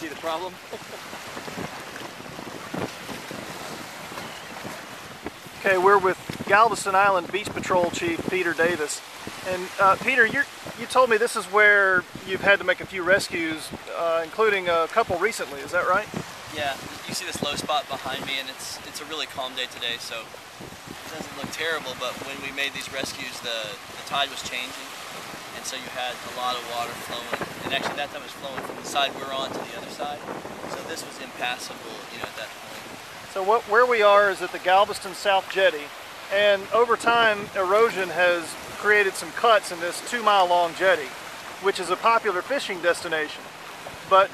See the problem? Okay, we're with Galveston Island Beach Patrol Chief Peter Davis. And Peter, you told me this is where you've had to make a few rescues, including a couple recently, is that right? Yeah, you see this low spot behind me, and it's a really calm day today, so it doesn't look terrible, but when we made these rescues, the tide was changing, and so you had a lot of water flowing, and actually that time it was flowing from the side we're on to the other side, so this was impassable, at that point. So where we are is at the Galveston South Jetty, and over time erosion has created some cuts in this 2-mile-long jetty, which is a popular fishing destination. But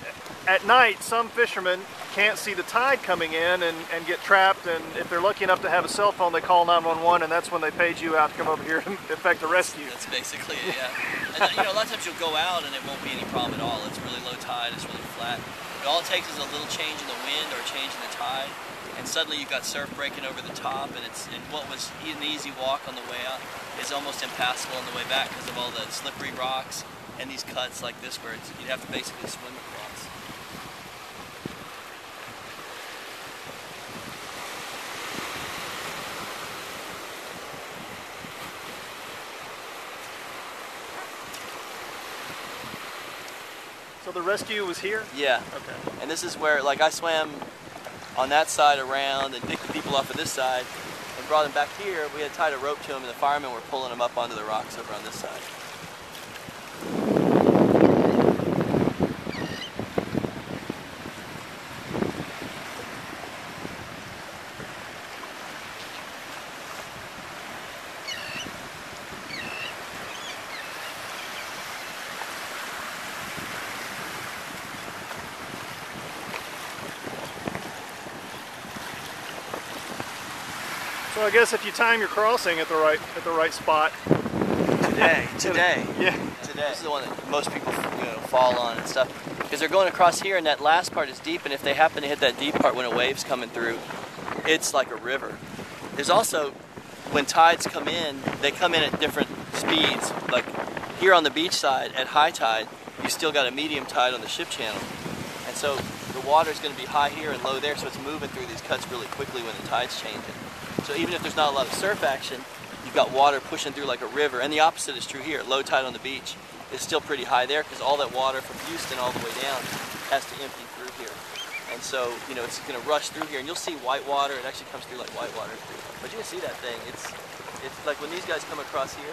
at night, some fishermen can't see the tide coming in and get trapped, and if they're lucky enough to have a cell phone, they call 911, and that's when they paid you out to come over here to effect a rescue. That's basically it, yeah. And, a lot of times you'll go out and it won't be any problem at all. It's really low tide, it's really flat. But all it takes is a little change in the wind or a change in the tide, and suddenly you've got surf breaking over the top, and what was an easy walk on the way out is almost impassable on the way back because of all the slippery rocks and these cuts like this where you'd have to basically swim across. So the rescue was here? Yeah. Okay. And this is where, like, I swam on that side around and picked the people off of this side and brought them back here. We had tied a rope to them, and the firemen were pulling them up onto the rocks over on this side. So I guess if you time your crossing at the right spot. Today. Yeah. Today. This is the one that most people fall on and stuff because they're going across here, and that last part is deep, and if they happen to hit that deep part when a wave's coming through, it's like a river. There's also, when tides come in, they come in at different speeds. Like here on the beach side at high tide, you still got a medium tide on the ship channel, and so the water's going to be high here and low there, so it's moving through these cuts really quickly when the tide's changing. So even if there's not a lot of surf action, you've got water pushing through like a river. And the opposite is true here. Low tide on the beach is still pretty high there because all that water from Houston all the way down has to empty through here. And so, it's going to rush through here. And you'll see white water. It actually comes through like white water. But you can see that thing. It's like when these guys come across here,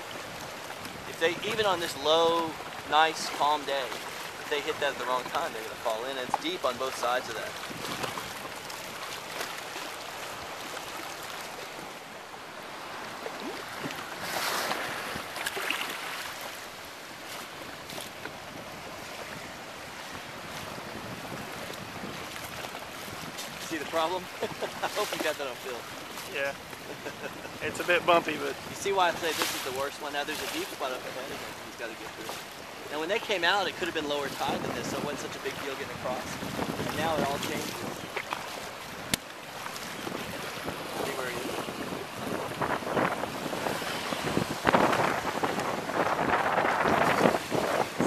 if they, even on this low, nice, calm day, if they hit that at the wrong time, they're going to fall in. And it's deep on both sides of that. See the problem? I hope you got that on film. Yeah. It's a bit bumpy, but... You see why I say this is the worst one? Now there's a deep spot up ahead of him he's got to get through. Now when they came out, it could have been lower tide than this, so it wasn't such a big deal getting across. And now it all changes. See where he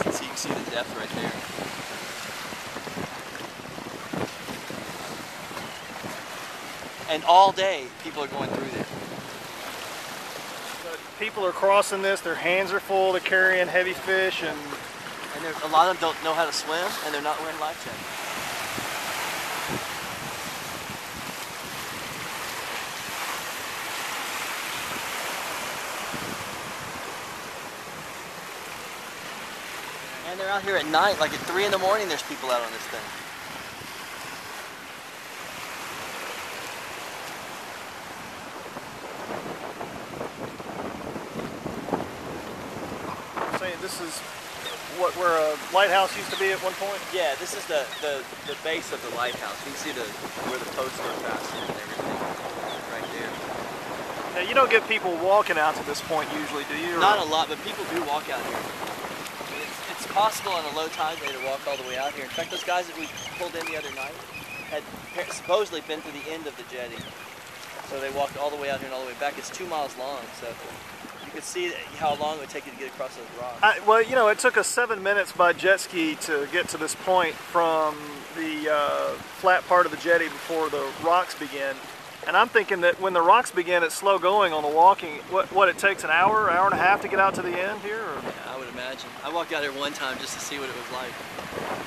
is? So you can see the depth right there. And all day, people are going through there. But people are crossing this, their hands are full, they're carrying heavy fish, and a lot of them don't know how to swim, and they're not wearing life jackets. And they're out here at night, like at 3 in the morning, there's people out on this thing. this is where a lighthouse used to be at one point? Yeah, this is the base of the lighthouse. You can see where the posts are fastened and everything right there. Now, you don't get people walking out to this point usually, do you? Not a lot, but people do walk out here. It's possible on a low tide day to walk all the way out here. In fact, those guys that we pulled in the other night had supposedly been to the end of the jetty. So they walked all the way out here and all the way back. It's 2 miles long, so you could see how long it would take you to get across those rocks. Well, you know, it took us 7 minutes by jet ski to get to this point from the flat part of the jetty before the rocks begin. And I'm thinking that when the rocks begin, it's slow going on the walking. What it takes an hour and a half to get out to the end here? Or? Yeah, I would imagine. I walked out here one time just to see what it was like.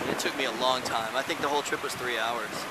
And it took me a long time. I think the whole trip was 3 hours.